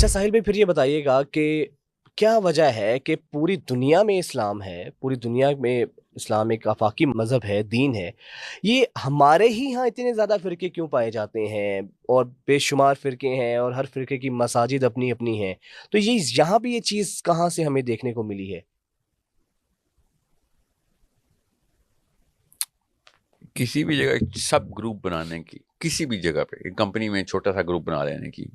اچھا ساحل بھائی، پھر یہ بتائیے گا کہ کیا وجہ ہے کہ پوری دنیا میں اسلام ہے، پوری دنیا میں اسلام ایک آفاقی مذہب ہے، دین ہے، یہ ہمارے ہی ہاں اتنے زیادہ فرقے کیوں پائے جاتے ہیں؟ اور بے شمار فرقے ہیں اور ہر فرقے کی مساجد اپنی اپنی ہیں، تو یہ یہاں بھی یہ چیز کہاں سے ہمیں دیکھنے کو ملی ہے؟ کسی بھی جگہ سب گروپ بنانے کی، کسی بھی جگہ پہ ایک کمپنی میں چھوٹا سا گروپ بنا لینے کی،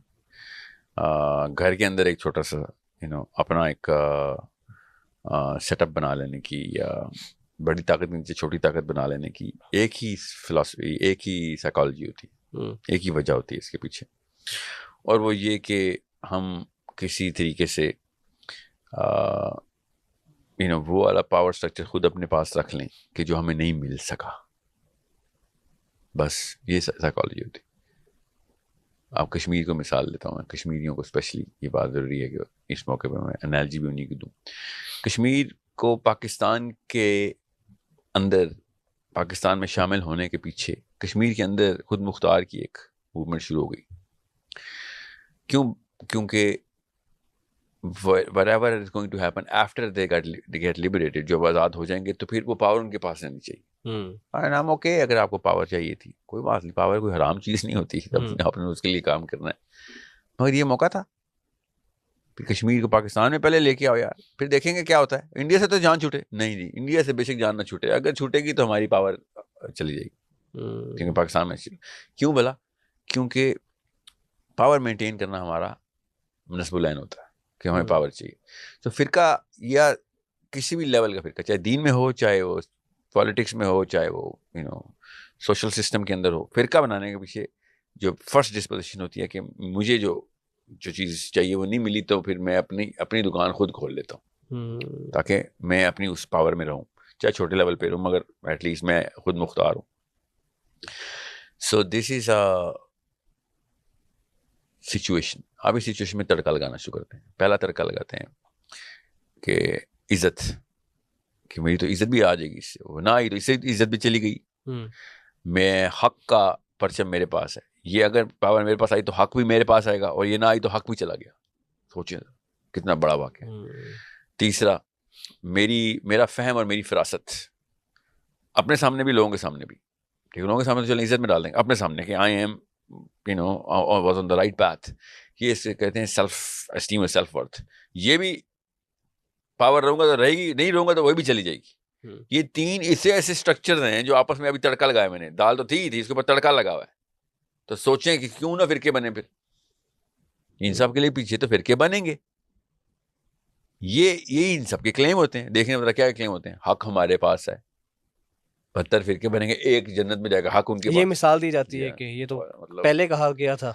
گھر کے اندر ایک چھوٹا سا اپنا ایک سیٹ اپ بنا لینے کی، یا بڑی طاقت کے نیچے چھوٹی طاقت بنا لینے کی، ایک ہی فلاسفی، ایک ہی سائیکالوجی ہوتی ہے، ایک ہی وجہ ہوتی ہے اس کے پیچھے، اور وہ یہ کہ ہم کسی طریقے سے وہ والا پاور سٹرکچر خود اپنے پاس رکھ لیں کہ جو ہمیں نہیں مل سکا. بس یہ سائیکالوجی ہوتی. آپ کشمیر کو مثال دیتا ہوں میں، کشمیریوں کو اسپیشلی یہ بات ضروری ہے کہ اس موقع پہ میں انالوجی بھی انہیں کی دوں. کشمیر کو پاکستان کے اندر، پاکستان میں شامل ہونے کے پیچھے کشمیر کے اندر خود مختار کی ایک موومنٹ شروع ہو گئی. کیونکہ whatever is going to happen after they get liberated، جب آزاد ہو جائیں گے تو پھر وہ پاور ان کے پاس رہنی چاہیے. نام اوکے، اگر آپ کو پاور چاہیے تھی کوئی بات نہیں، پاور کوئی حرام چیز نہیں ہوتی، آپ نے اس کے لیے کام کرنا ہے. مگر یہ موقع تھا پھر کشمیر کو پاکستان میں پہلے لے کے آؤ یار، پھر دیکھیں گے کیا ہوتا ہے. انڈیا سے تو جان چھوٹے نہیں جی، انڈیا سے بے شک جان نہ چھوٹے، اگر چھوٹے گی تو ہماری پاور چلی جائے گی. کیونکہ پاکستان میں کیوں بلا؟ کیونکہ پاور مینٹین کرنا ہمارا نصب العین ہوتا ہے کہ ہمیں پاور چاہیے. تو فرقہ یا کسی بھی لیول کا فرقہ، چاہے دین میں ہو، چاہے وہ پالیٹکس میں ہو، چاہے وہ سوشل سسٹم کے اندر ہو، فرقہ بنانے کے پیچھے جو فرسٹ ڈسپوزیشن ہوتی ہے کہ مجھے جو چیز چاہیے وہ نہیں ملی تو پھر میں اپنی دکان خود کھول لیتا ہوں تاکہ میں اپنی اس پاور میں رہوں، چاہے چھوٹے لیول پہ رہوں مگر ایٹ لیسٹ میں خود مختار ہوں. سو دس از سچویشن. آپ اس سچویشن میں تڑکا لگانا شروع کرتے ہیں. پہلا تڑکا لگاتے ہیں کہ عزت، کہ میری تو عزت بھی آ جائے گی اس سے، وہ نہ آئی تو اس سے عزت بھی چلی گئی. میں حق کا پرچم میرے پاس ہے، یہ اگر پاور میرے پاس آئی تو حق بھی میرے پاس آئے گا، اور یہ نہ آئی تو حق بھی چلا گیا. سوچیں کتنا بڑا واقعہ. تیسرا، میرا فہم اور میری فراست اپنے سامنے بھی، لوگوں کے سامنے بھی. ٹھیک ہے، لوگوں کے سامنے تو چلیں عزت میں ڈال دیں گے، اپنے سامنے کہ I am was on the right path. یہ اسے کہتے ہیں سیلف اسٹیم اور سیلف ورتھ. یہ بھی پاور رہوں گا تو رہے گی، نہیں رہوں گا تو وہ بھی چلی جائے گی. یہ تین ایسے اسٹرکچر ہیں جو آپس میں ابھی تڑکا لگایا میں نے. دال تو تھی اس کے اوپر تڑکا لگا ہوا ہے. تو سوچیں کہ کیوں نہ فرقے بنے، پھر ان سب کے لیے پیچھے تو فرقے بنیں گے. یہ ان سب کے کلیم ہوتے ہیں. دیکھیں بتا کیا کلیم ہوتے ہیں. حق ہمارے پاس ہے، 72 فرقے بنیں گے، ایک جنت میں جائے گا، حق ان کے پاس. یہ مثال دی جاتی ہے کہ یہ تو پہلے کہا گیا تھا،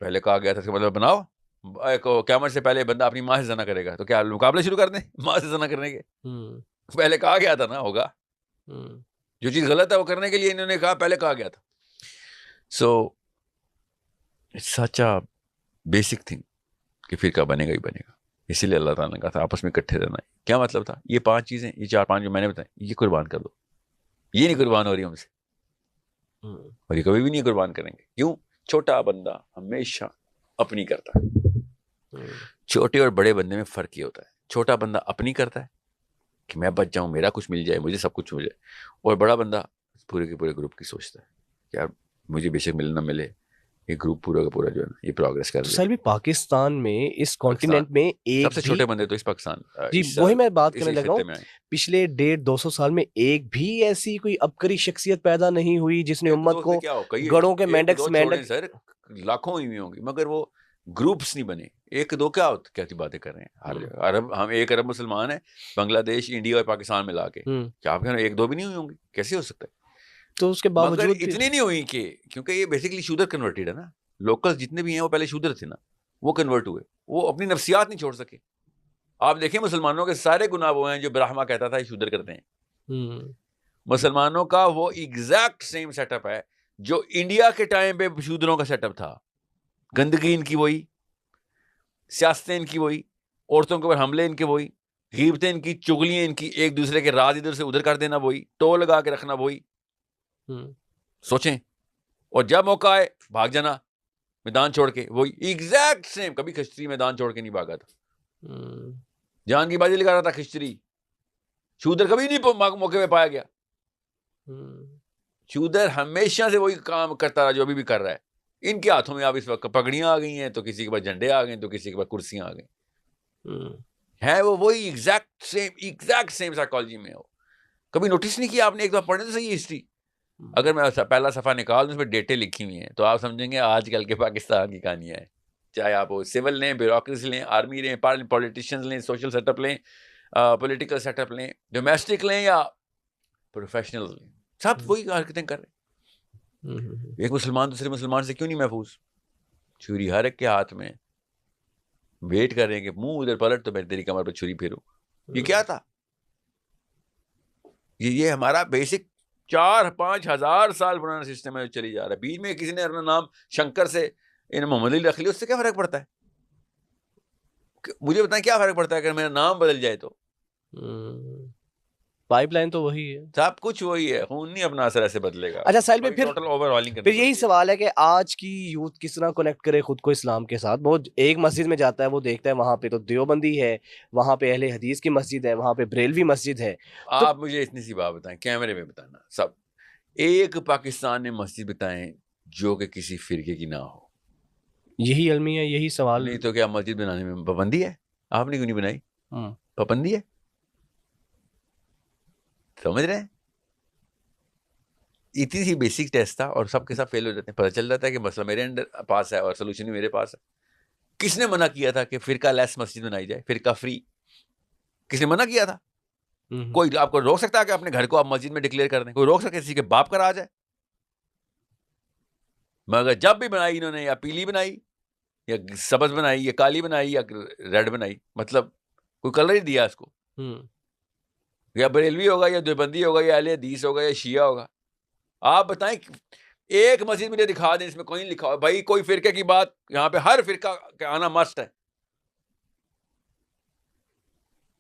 اس کا مطلب بناؤ قیامت سے پہلے بندہ اپنی ماں سے زنا کرے گا تو کیا مقابلے شروع کر دیں ماں سے زنا کرنے کے؟ پہلے کہا گیا تھا نا ہوگا. جو چیز غلط ہے وہ کرنے کے لیے انہوں نے کہا، پہلے کہا گیا تھا. سو سچ اے بیسک تھنگ کہ فرقہ بنے گا ہی بنے گا. اسی لیے اللہ تعالیٰ نے کہا تھا آپس میں اکٹھے رہنا ہے. کیا مطلب تھا؟ یہ 5 چیزیں، یہ 4-5 جو میں نے بتائیں، یہ قربان کر دو. یہ نہیں قربان ہو رہی ہم سے، اور یہ کبھی بھی نہیں قربان کریں گے. کیوں؟ چھوٹا بندہ ہمیشہ اپنی کرتا ہے. چھوٹے اور بڑے بندے میں فرق یہ ہوتا ہے، چھوٹا بندہ اپنی کرتا ہے کہ میں بچ جاؤں، میرا کچھ مل جائے، مجھے سب کچھ ہو جائے. اور بڑا بندہ پورے کے پورے گروپ کی سوچتا ہے کہ یار مجھے بے شک ملے نہ ملے، یہ گروپ پورا کا پورا جو ہے نا یہ پروگریس کر رہا ہے. سر بھی پاکستان میں اس کانٹیننٹ میں ایک سب سے چھوٹے بندے تو اس پاکستان، جی وہی میں بات کرنے لگا ہوں، پچھلے 150-200 سال میں ایک بھی ایسی کوئی عبقری شخصیت پیدا نہیں ہوئی جس نے امت کو گڑوں کے مینڈک سر لاکھوں ہوئی ہوں گی مگر وہ گروپس نہیں بنے. 1-2 کیا باتیں کر رہے ہیں. ہر جگہ عرب، ہم 1 ارب مسلمان ہیں، بنگلہ دیش، انڈیا اور پاکستان میں لا کے کیا آپ کہہ رہے ہیں 1-2 بھی نہیں ہوئی ہوں گی؟ کیسے ہو سکتا ہے؟ تو اس کے باوجود اتنی نہیں ہوئی کہ کیونکہ یہ بیسکلی شودر کنورٹیڈ ہے نا. لوکل جتنے بھی ہیں وہ پہلے شودر تھے نا، وہ کنورٹ ہوئے، وہ اپنی نفسیات نہیں چھوڑ سکے. آپ دیکھیں مسلمانوں کے سارے گناہ وہ ہیں جو برہما کہتا تھا یہ شودر کرتے ہیں. مسلمانوں کا وہ ایگزیکٹ سیم سیٹ اپ ہے جو انڈیا کے ٹائم پہ شودروں کا سیٹ اپ تھا. گندگی ان کی وہی، سیاستیں ان کی وہی، عورتوں کے اوپر حملے ان کے وہی، غیبتیں ان کی، چغلیاں ان کی، ایک دوسرے کے راز ادھر سے ادھر کر دینا وہی، ٹول لگا کے رکھنا وہی. سوچیں، اور جب موقع آئے بھاگ جانا. میدان چھوڑ کے, وہی ایگزیکٹ سیم. کبھی کھچری میدان چھوڑ کے نہیں بھاگا تھا, جان کی بازی لگا رہا تھا کھچری. شودر کبھی نہیں موقع پہ پایا گیا. شودر ہمیشہ سے وہی کام کرتا رہا جو ابھی بھی کر رہا ہے. ان کے ہاتھوں میں اب اس وقت پگڑیاں آ گئی ہیں, تو کسی کے پاس جھنڈے آ گئے, تو کسی کے پاس کرسیاں آ گئی ہیں. وہ وہی ایگزیکٹ سیم سائیکالوجی میں ہو. کبھی نوٹس نہیں کیا آپ نے؟ ایک بار پڑھنے تو صحیح ہسٹری. اگر میں پہلا صفحہ نکال دوں اس میں ڈیٹیں لکھی ہوئی ہیں, تو آپ سمجھیں گے آج کل کے پاکستان کی کہانیاں ہیں. چاہے آپ سول لیں, بیوروکریسی لیں, آرمی لیں, پولیٹیشینز لیں, سوشل سیٹ اپ لیں, پولیٹیکل سیٹ اپ لیں, ڈومیسٹک لیں یا پروفیشنل لیں, سب وہی حرکتیں کر رہے ہیں. ایک مسلمان دوسرے مسلمان سے کیوں نہیں محفوظ؟ چھری ہر ایک کے ہاتھ میں, ویٹ کر رہے ہیں کہ منہ ادھر پلٹ تو میں تیری کمر پہ چھری پھیروں. یہ کیا تھا؟ یہ ہمارا بیسک 4-5 ہزار سال پرانا سسٹم ہے جو چلی جا رہا ہے. بیچ میں کسی نے اپنا نام شنکر سے محمد علی رکھ لیا, اس سے کیا فرق پڑتا ہے؟ مجھے بتائیں کیا فرق پڑتا ہے اگر میرا نام بدل جائے تو؟ پائپ لائن تو وہی ہے, سب کچھ وہی ہے, خون نہیں اپنا اثر ایسے بدلے گا. اچھا ساحل بھائی, پھر یہی سوال ہے کہ آج کی یوتھ کس طرح کنیکٹ کرے خود کو اسلام کے ساتھ. وہ ایک مسجد میں جاتا ہے, وہ دیکھتا ہے وہاں پہ تو دیوبندی ہے, وہاں پہ اہل حدیث کی مسجد ہے, وہاں پہ بریلوی مسجد ہے. آپ مجھے اتنی سی بات بتائیں, کیمرے میں بتانا, سب ایک پاکستان میں مسجد بتائیں جو کہ کسی فرقے کی نہ ہو. یہی علمی ہے, یہی سوال. نہیں تو کیا مسجد بنانے میں پابندی ہے؟ آپ نے کیوں نہیں بنائی؟ پابندی ہے, سمجھ رہے ہیں؟ اتنی سی بیسک ٹیسٹ تھا اور سب کے ساتھ فیل ہو جاتے ہیں. پتہ چل جاتا ہے کہ مسئلہ میرے انڈر پاس ہے اور سولوشن بھی میرے پاس ہے. کس نے منع کیا تھا کہ فرقہ لیس مسجد بنائی جائے, فرقہ فری؟ کس نے منع کیا تھا؟ کوئی آپ کو روک سکتا ہے کہ اپنے گھر کو آپ مسجد میں ڈکلیئر کر دیں؟ کوئی روک سکتا ہے کسی کے باپ کا راج ہے؟ مگر جب بھی بنائی انہوں نے, یا پیلی بنائی یا سبز بنائی یا کالی بنائی یا ریڈ بنائی, مطلب کوئی کلر ہی دیا اس کو. یا بریلوی ہوگا یا دیوبندی ہوگا یا اہل حدیث ہوگا یا شیعہ ہوگا. آپ بتائیں ایک مسجد مجھے دکھا دیں اس میں کوئی نہیں لکھا ہو بھائی کوئی فرقے کی بات. یہاں پہ ہر فرقہ کا آنا مسٹ ہے.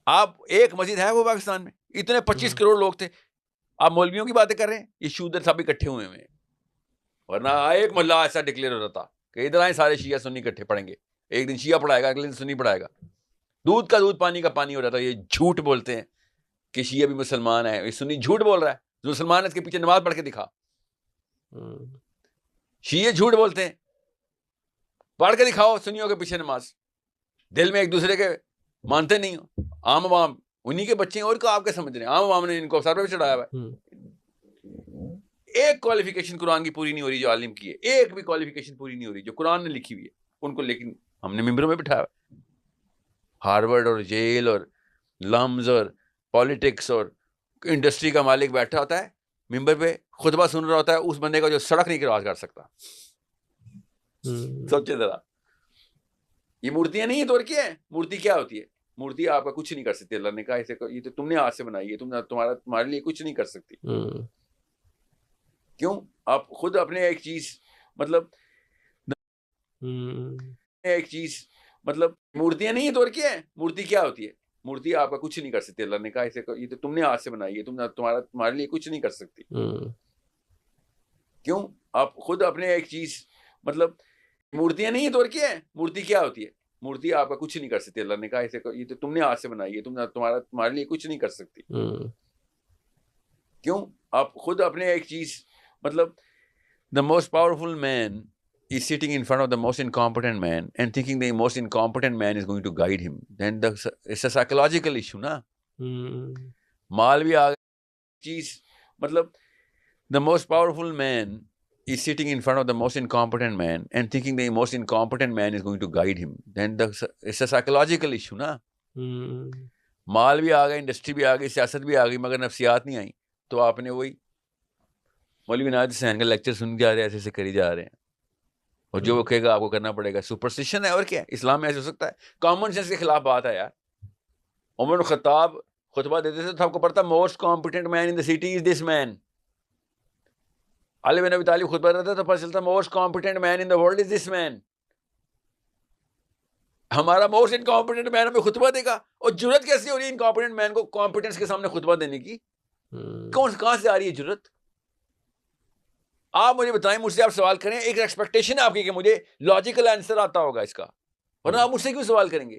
آپ ایک مسجد ہے وہ پاکستان میں؟ اتنے 25 کروڑ لوگ تھے. آپ مولویوں کی باتیں کر رہے ہیں, یہ شودر سب اکٹھے ہوئے ہیں. ورنہ ایک محلہ ایسا ڈکلیئر ہو رہا تھا کہ ادھر آئے سارے شیعہ سنی اکٹھے پڑھیں گے. ایک دن شیعہ پڑھائے گا, اگلے دن سنی پڑھائے گا. دودھ کا دودھ پانی کا پانی ہو رہا تھا. یہ جھوٹ بولتے ہیں کہ شیعہ بھی مسلمان ہے, یہ سنی جھوٹ بول رہا ہے. جو مسلمان ہے اس کے پیچھے نماز پڑھ کے دکھا. شیعہ جھوٹ بولتے ہیں, پڑھ کے دکھاؤ سنیوں کے پیچھے نماز. دل میں ایک دوسرے کے مانتے نہیں ہو. عام عوام انہی کے بچے ہیں, اور کو آپ کے سمجھ رہے ہیں؟ عام عوام نے ان کو سر پہ چڑھایا ہوا ہے. ایک کوالیفیکیشن قرآن کی پوری نہیں ہو رہی جو عالم کی ہے, ایک بھی کوالیفیکیشن پوری نہیں ہو رہی جو قرآن نے لکھی ہوئی ہے ان کو, لیکن ہم نے ممبروں میں بٹھایا. ہارورڈ اور جیل اور لمز اور پالیٹکس اور انڈسٹری کا مالک بیٹھا ہوتا ہے ممبر پہ, خطبہ سن رہا ہوتا ہے اس بندے کا جو سڑک نہیں کراس کر سکتا. سوچے ذرا, یہ مورتیاں نہیں ہیں تو اور کیا ہے؟ مورتی کیا ہوتی ہے؟ مورتی آپ کا کچھ نہیں کر سکتی. اللہ نے کہا اسے یہ تو تم نے ہاتھ سے بنائی ہے, تمہارے لیے کچھ نہیں کر سکتی. کیوں؟ آپ خود اپنے ایک چیز مطلب مورتیاں نہیں ہیں تو اور کیا ہے؟ مورتی کیا ہوتی ہے؟ مورتی آپ کا کچھ نہیں کر سکتی. اللہ نے کہا اسے یہ تو تم نے ہاتھ سے بنائی ہے, تمہارے لیے کچھ نہیں کر سکتی. کیوں؟ آپ خود اپنے ایک چیز مطلب مورتیاں نہیں ہیں تو اور کیا ہے؟ مورتی کیا ہوتی ہے؟ مورتی آپ کا کچھ نہیں کر سکتی. اللہ نے کہا اسے یہ تو تم نے ہاتھ سے بنائی ہے, تمہارے لیے کچھ نہیں کر سکتی. کیوں؟ آپ خود اپنے ایک چیز مطلب the most powerful man is sitting in front of the most incompetent man and thinking the most incompetent man is going to guide him. Then it's a psychological issue, نا. مال بھی آگے چیز مطلب the most powerful man is sitting in front of the most incompetent man and thinking the most incompetent man is going to guide him. Then it's a psychological issue, نا. مال بھی آ گئے, industry بھی آ گئی, سیاست بھی آ گئی, مگر نفسیات نہیں آئی. تو آپ نے وہی مولوی عنایت حسین کا لیکچر سن جا رہے ہیں, ایسے ایسے کری جا رہے ہیں, اور جو وہ کہے گا آپ کو کرنا پڑے گا. سپرسٹیشن ہے اور کیا ہے؟ اسلام میں ایسے ہو سکتا ہے؟ کامن سینس کے خلاف بات ہے یار. عمر بن خطاب خطبہ دیتے تھے تو آپ کو پڑھتا most competent man in the city is this man. Ali bin Abi Talib خطبہ دیتا تو پتہ چلتا most competent man in the world is this man. ہمارا موسٹ انکمپیٹنٹ مین ہمیں خطبہ دے گا, اور جرت کیسی ہو رہی ہے انکمپیٹنٹ مین کو کمپیٹنس کے سامنے خطبہ دینے کی؟ کہاں سے آ رہی ہے جرت؟ آپ مجھے بتائیں, مجھ سے آپ سوال کریں, ایک ایکسپیکٹیشن ہے آپ کی کہ مجھے لاجیکل آنسر آتا ہوگا اس کا, ورنہ آپ مجھ سے کیوں سوال کریں گے؟